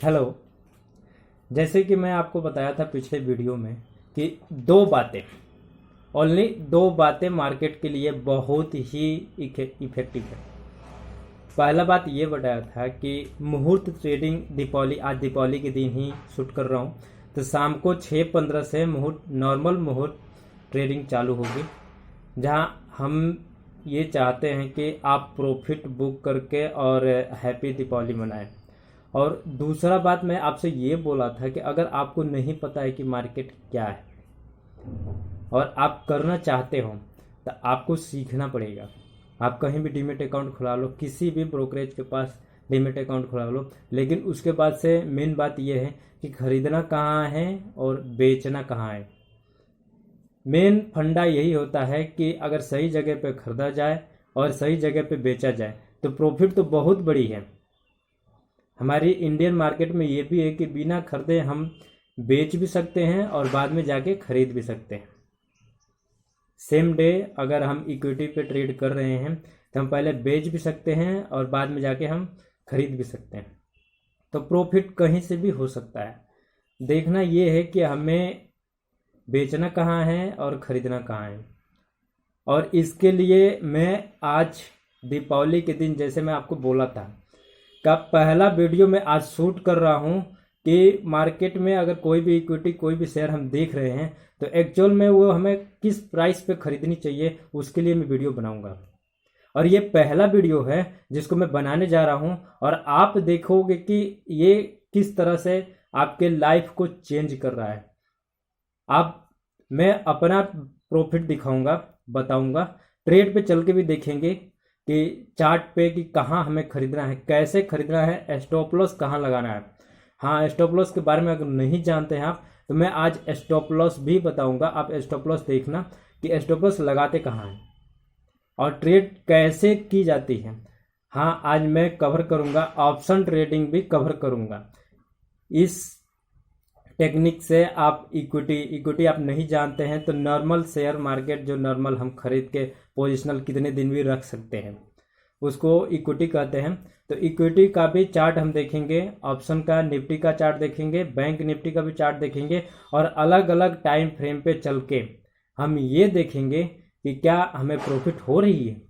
Hello. जैसे कि मैं आपको बताया था पिछले वीडियो में कि दो बातें, ओनली दो बातें मार्केट के लिए बहुत ही इफेक्टिव है। पहला बात ये बताया था कि मुहूर्त ट्रेडिंग दीपावली, आज दीपावली के दिन ही शूट कर रहा हूँ, तो शाम को 6:15 से मुहूर्त, नॉर्मल मुहूर्त ट्रेडिंग चालू होगी, जहाँ हम ये चाहते हैं कि आप प्रॉफिट बुक करके और हैप्पी दीपावली मनाएं। और दूसरा बात मैं आपसे ये बोला था कि अगर आपको नहीं पता है कि मार्केट क्या है और आप करना चाहते हो तो आपको सीखना पड़ेगा। आप कहीं भी डीमेट अकाउंट खुला लो, किसी भी ब्रोकरेज के पास डीमेट अकाउंट खुला लो, लेकिन उसके बाद से मेन बात यह है कि खरीदना कहाँ है और बेचना कहाँ है। मेन फंडा यही होता है कि अगर सही जगह पे खरीदा जाए और सही जगह पे बेचा जाए तो प्रॉफिट तो बहुत बड़ी है। हमारी इंडियन मार्केट में ये भी है कि बिना खरीदे हम बेच भी सकते हैं और बाद में जाके खरीद भी सकते हैं। सेम डे अगर हम इक्विटी पे ट्रेड कर रहे हैं तो हम पहले बेच भी सकते हैं और बाद में जाके हम खरीद भी सकते हैं। तो प्रॉफिट कहीं से भी हो सकता है। देखना ये है कि हमें बेचना कहाँ है और खरीदना कहाँ है। और इसके लिए मैं आज दीपावली के दिन, जैसे मैं आपको बोला था, का पहला वीडियो मैं आज शूट कर रहा हूँ कि मार्केट में अगर कोई भी इक्विटी, कोई भी शेयर हम देख रहे हैं तो एक्चुअल में वो हमें किस प्राइस पे खरीदनी चाहिए, उसके लिए मैं वीडियो बनाऊंगा। और ये पहला वीडियो है जिसको मैं बनाने जा रहा हूँ और आप देखोगे कि ये किस तरह से आपके लाइफ को चेंज कर रहा है। आप, मैं अपना प्रॉफिट दिखाऊंगा, बताऊंगा, ट्रेड पे चल के भी देखेंगे कि चार्ट पे कि कहाँ हमें खरीदना है, कैसे खरीदना है, स्टॉप लॉस कहाँ लगाना है। हाँ, स्टॉप लॉस के बारे में अगर नहीं जानते हैं आप तो मैं आज स्टॉप लॉस भी बताऊंगा। आप स्टॉप लॉस देखना कि स्टॉप लॉस लगाते कहाँ हैं और ट्रेड कैसे की जाती है। हाँ, आज मैं कवर करूंगा, ऑप्शन ट्रेडिंग भी कवर करूंगा। इस टेक्निक से आप इक्विटी आप नहीं जानते हैं तो नॉर्मल शेयर मार्केट, जो नॉर्मल हम खरीद के पोजिशनल कितने दिन भी रख सकते हैं, उसको इक्विटी कहते हैं। तो इक्विटी का भी चार्ट हम देखेंगे, ऑप्शन का, निफ्टी का चार्ट देखेंगे, बैंक निफ्टी का भी चार्ट देखेंगे और अलग अलग टाइम फ्रेम पे चल के हम ये देखेंगे कि क्या हमें प्रॉफिट हो रही है।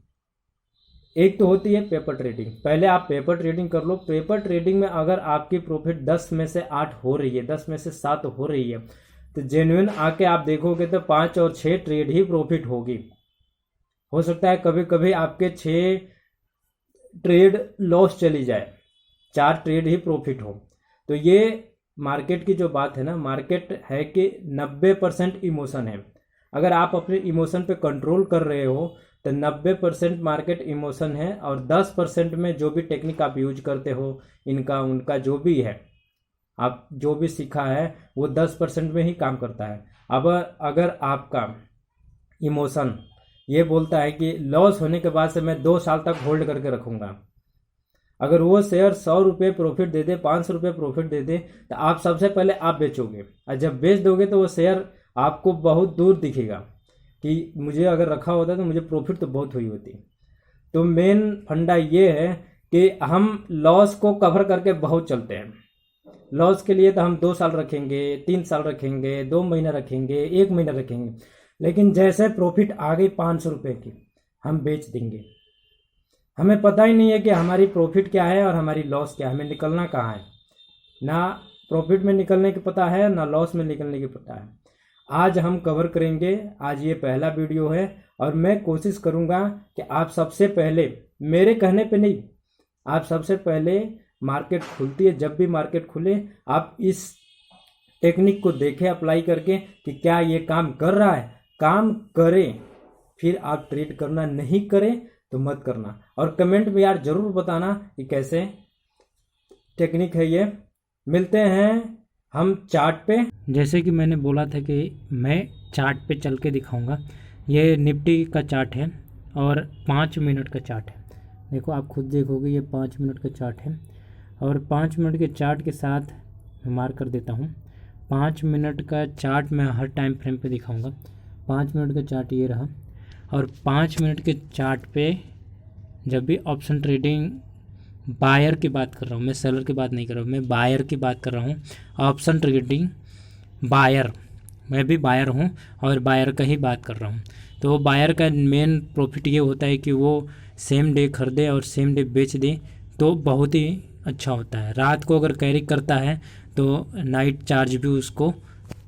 एक तो होती है पेपर ट्रेडिंग, पहले आप पेपर ट्रेडिंग कर लो। पेपर ट्रेडिंग में अगर आपकी प्रॉफिट 10 में से 8 हो रही है, 10 में से 7 हो रही है, तो जेन्युइन आके आप देखोगे तो 5 और 6 ट्रेड ही प्रॉफिट होगी। हो सकता है कभी कभी आपके 6 ट्रेड लॉस चली जाए, 4 ट्रेड ही प्रॉफिट हो। तो ये मार्केट की जो बात है ना, मार्केट है कि 90% इमोशन है। अगर आप अपने इमोशन पे कंट्रोल कर रहे हो तो 90% मार्केट इमोशन है और 10% में जो भी टेक्निक आप यूज करते हो, इनका उनका जो भी है, आप जो भी सीखा है वो 10% में ही काम करता है। अब अगर आपका इमोशन ये बोलता है कि लॉस होने के बाद से मैं 2 साल तक होल्ड करके रखूंगा, अगर वो शेयर 100 रुपये प्रॉफिट दे दे, 500 रुपये प्रॉफिट दे दे, तो आप सबसे पहले आप बेचोगे और जब बेच दोगे तो वो शेयर आपको बहुत दूर दिखेगा कि मुझे अगर रखा होता तो मुझे प्रॉफिट तो बहुत हुई होती। तो मेन फंडा ये है कि हम लॉस को कवर करके बहुत चलते हैं। लॉस के लिए तो हम 2 साल रखेंगे, 3 साल रखेंगे, 2 महीना रखेंगे, 1 महीना रखेंगे, लेकिन जैसे प्रॉफिट आ गई 500 रुपये की, हम बेच देंगे। हमें पता ही नहीं है कि हमारी प्रॉफिट क्या है और हमारी लॉस क्या है, हमें निकलना कहाँ है। ना प्रॉफिट में निकलने की पता है, ना लॉस में निकलने की पता है। आज हम कवर करेंगे, आज ये पहला वीडियो है और मैं कोशिश करूंगा कि आप सबसे पहले, मेरे कहने पे नहीं, आप सबसे पहले, मार्केट खुलती है, जब भी मार्केट खुले आप इस टेक्निक को देखें अप्लाई करके कि क्या ये काम कर रहा है। काम करें, फिर आप ट्रेड करना, नहीं करें तो मत करना। और कमेंट में यार जरूर बताना कि कैसे टेक्निक है ये। मिलते हैं हम चार्ट पे। जैसे कि मैंने बोला था कि मैं चार्ट पे चल के दिखाऊंगा। ये निफ्टी का चार्ट है और 5 मिनट का चार्ट है। देखो, आप खुद देखोगे, ये 5 मिनट का चार्ट है और 5 मिनट के चार्ट के साथ मैं मार्क कर देता हूँ। 5 मिनट का चार्ट मैं हर टाइम फ्रेम पे दिखाऊंगा। 5 मिनट का चार्ट ये रहा और 5 मिनट के चार्ट पे जब भी ऑप्शन ट्रेडिंग बायर की बात कर रहा हूँ, मैं सेलर की बात नहीं कर रहा हूँ, मैं बायर की बात कर रहा हूँ। ऑप्शन ट्रेडिंग बायर, मैं भी बायर हूँ और बायर का ही बात कर रहा हूँ। तो बायर का मेन प्रॉफिट ये होता है कि वो सेम डे खरीदे और सेम डे बेच दे, तो बहुत ही अच्छा होता है। रात को अगर कैरी करता है तो नाइट चार्ज भी उसको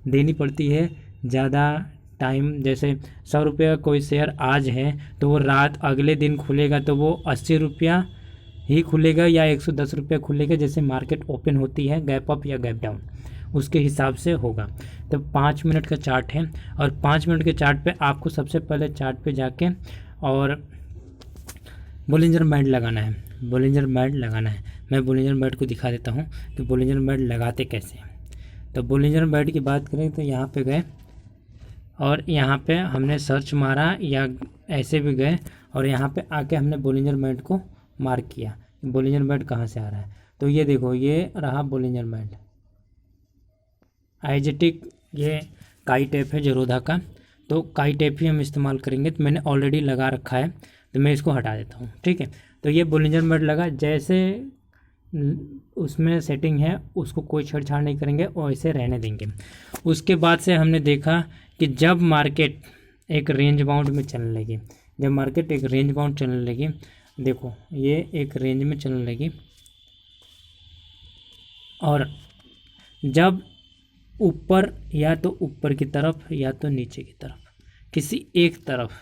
देनी पड़ती है ज़्यादा टाइम। जैसे 100 रुपये का कोई शेयर आज है तो वो रात अगले दिन खुलेगा तो वो 80 रुपया ही खुलेगा या 110 रुपया खुलेगा, जैसे मार्केट ओपन होती है गैप अप या गैप डाउन उसके हिसाब से होगा। तो 5 मिनट का चार्ट है और 5 मिनट के चार्ट पे आपको सबसे पहले चार्ट पे जाके और बोलिंजर बैंड लगाना है, बोलिंजर बैंड लगाना है। मैं बोलिंजर बैंड को दिखा देता हूँ कि बोलिंजर बैंड लगाते कैसे हैं। तो बोलिंजर बैंड की बात करें तो यहाँ पे गए और यहाँ पे हमने सर्च मारा या ऐसे भी गए और यहाँ पे आके हमने बोलिंजर बैंड को मार्क किया, बोलिंजर बैंड कहाँ से आ रहा है। तो ये देखो, ये रहा बोलिंजर बैंड। आइजेटिक ये काई टेप है जरोधा का, तो काई टेप ही हम इस्तेमाल करेंगे। तो मैंने ऑलरेडी लगा रखा है तो मैं इसको हटा देता हूँ, ठीक है। तो ये बोलिंजर बैंड लगा, जैसे उसमें सेटिंग है उसको कोई छेड़छाड़ नहीं करेंगे और इसे रहने देंगे। उसके बाद से हमने देखा कि जब मार्केट एक रेंज बाउंड में चलने लगी, जब मार्केट एक रेंज बाउंड चलने लगी, देखो ये एक रेंज में चलने लगी और जब ऊपर या तो ऊपर की तरफ या तो नीचे की तरफ, किसी एक तरफ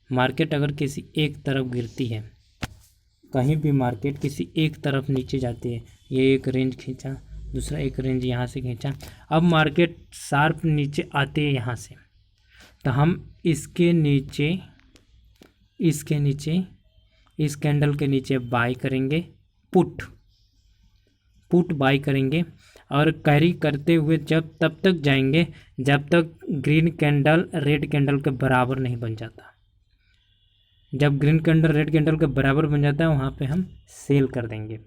मार्केट अगर किसी एक तरफ गिरती है, कहीं भी मार्केट किसी एक तरफ नीचे जाती है, ये एक रेंज खींचा, दूसरा एक रेंज यहाँ से खींचा, अब मार्केट शार्प नीचे आते हैं यहाँ से, तो हम इसके नीचे इस कैंडल के नीचे बाई करेंगे, पुट बाई करेंगे और कैरी करते हुए जब तब तक जाएंगे जब तक ग्रीन कैंडल रेड कैंडल के बराबर नहीं बन जाता। जब ग्रीन कैंडल रेड कैंडल के बराबर बन जाता है वहाँ पे हम सेल कर देंगे,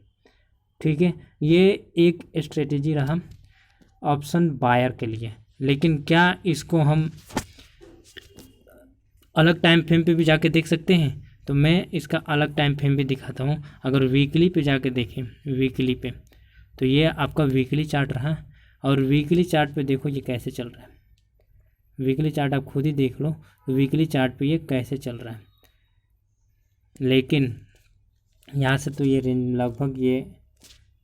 ठीक है। ये एक स्ट्रेटेजी रहा ऑप्शन बायर के लिए। लेकिन क्या इसको हम अलग टाइम फ्रेम पे भी जाके देख सकते हैं? तो मैं इसका अलग टाइम फ्रेम भी दिखाता हूँ। अगर वीकली पे जाके देखें, वीकली पे, तो ये आपका वीकली चार्ट रहा और वीकली चार्ट पे देखो ये कैसे चल रहा है। वीकली चार्ट आप खुद ही देख लो, वीकली चार्ट पे ये कैसे चल रहा है। लेकिन यहाँ से तो ये रेंज लगभग ये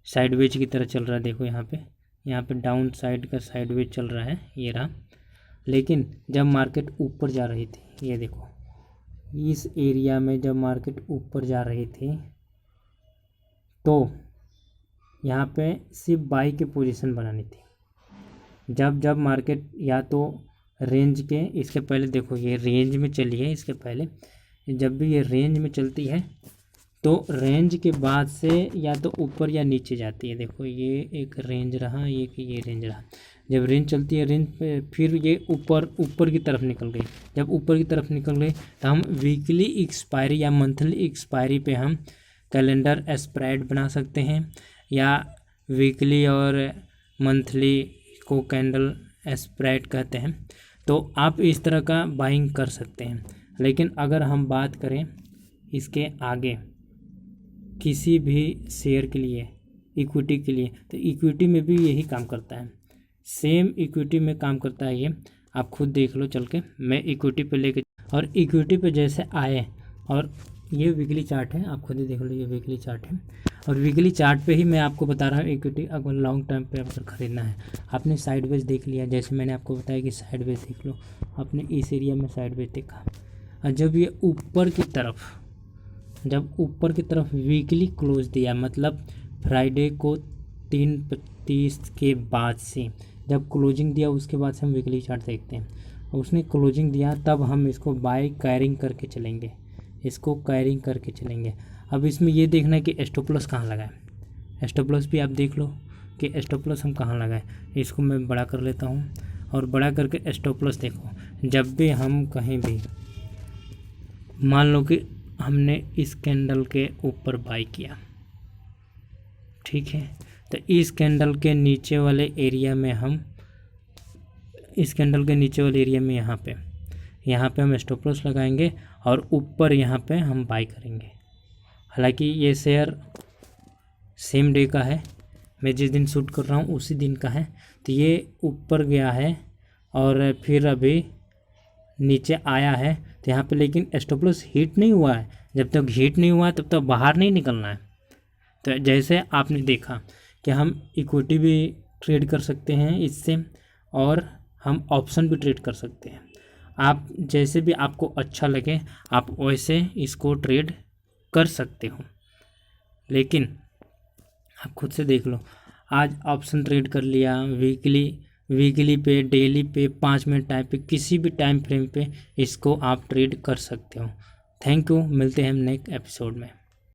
साइडवेज की तरह चल रहा है। देखो यहाँ पे डाउन साइड का साइडवेज चल रहा है, ये रहा। लेकिन जब मार्केट ऊपर जा रही थी, ये देखो इस एरिया में जब मार्केट ऊपर जा रही थी तो यहाँ पे सिर्फ बाई की पोजीशन बनानी थी। जब मार्केट या तो रेंज के, इसके पहले देखो ये रेंज में चली है, इसके पहले जब भी ये रेंज में चलती है तो रेंज के बाद से या तो ऊपर या नीचे जाती है। देखो ये एक रेंज रहा, ये रेंज रहा। जब रेंज चलती है रेंज पे, फिर ये ऊपर की तरफ निकल गई। जब ऊपर की तरफ निकल गई तो हम वीकली एक्सपायरी या मंथली एक्सपायरी पे हम कैलेंडर स्प्रेड बना सकते हैं, या वीकली और मंथली को कैंडल स्प्रेड कहते हैं। तो आप इस तरह का बाइंग कर सकते हैं। लेकिन अगर हम बात करें इसके आगे किसी भी शेयर के लिए, इक्विटी के लिए, तो इक्विटी में भी यही काम करता है, सेम इक्विटी में काम करता है ये। आप खुद देख लो चल के, मैं इक्विटी पे लेके, और इक्विटी पे जैसे आए, और ये वीकली चार्ट है, आप खुद ही देख लो, ये वीकली चार्ट है। और वीकली चार्ट पे ही मैं आपको बता रहा हूँ इक्विटी अगर लॉन्ग टर्म पे अगर ख़रीदना है। आपने साइडवेज देख लिया, जैसे मैंने आपको बताया कि साइडवेज देख लो, आपने इस एरिया में साइडवेज देखा, और जब ये ऊपर की तरफ वीकली क्लोज दिया, मतलब फ्राइडे को 3:35 के बाद से जब क्लोजिंग दिया, उसके बाद से हम वीकली चार्ट देखते हैं। और उसने क्लोजिंग दिया तब हम इसको बाय कैरिंग करके चलेंगे, इसको कैरिंग करके चलेंगे। अब इसमें ये देखना है कि स्टॉप लॉस कहाँ लगाए। स्टॉप लॉस भी आप देख लो कि स्टॉप लॉस हम कहाँ लगाए। इसको मैं बड़ा कर लेता हूँ और बड़ा करके स्टॉप लॉस देखो। जब भी हम कहीं भी, मान लो कि हमने इस कैंडल के ऊपर बाई किया, ठीक है, तो इस कैंडल के नीचे वाले एरिया में हम, इस कैंडल के नीचे वाले एरिया में यहाँ पे हम स्टॉप लॉस लगाएंगे और ऊपर यहाँ पे हम बाई करेंगे। हालांकि ये शेयर सेम डे का है, मैं जिस दिन शूट कर रहा हूँ उसी दिन का है। तो ये ऊपर गया है और फिर अभी नीचे आया है। तो यहाँ पे लेकिन स्टॉप लॉस हिट नहीं हुआ है। जब तक हिट नहीं हुआ है तब तक बाहर नहीं निकलना है। तो जैसे आपने देखा कि हम इक्विटी भी ट्रेड कर सकते हैं इससे, और हम ऑप्शन भी ट्रेड कर सकते हैं। आप जैसे भी आपको अच्छा लगे आप वैसे इसको ट्रेड कर सकते हो, लेकिन आप खुद से देख लो। आज ऑप्शन ट्रेड कर लिया, वीकली पे, डेली पे, 5 मिनट टाइम पे, किसी भी टाइम फ्रेम पे इसको आप ट्रेड कर सकते हो। थैंक यू, मिलते हैं हम नेक्स्ट एपिसोड में।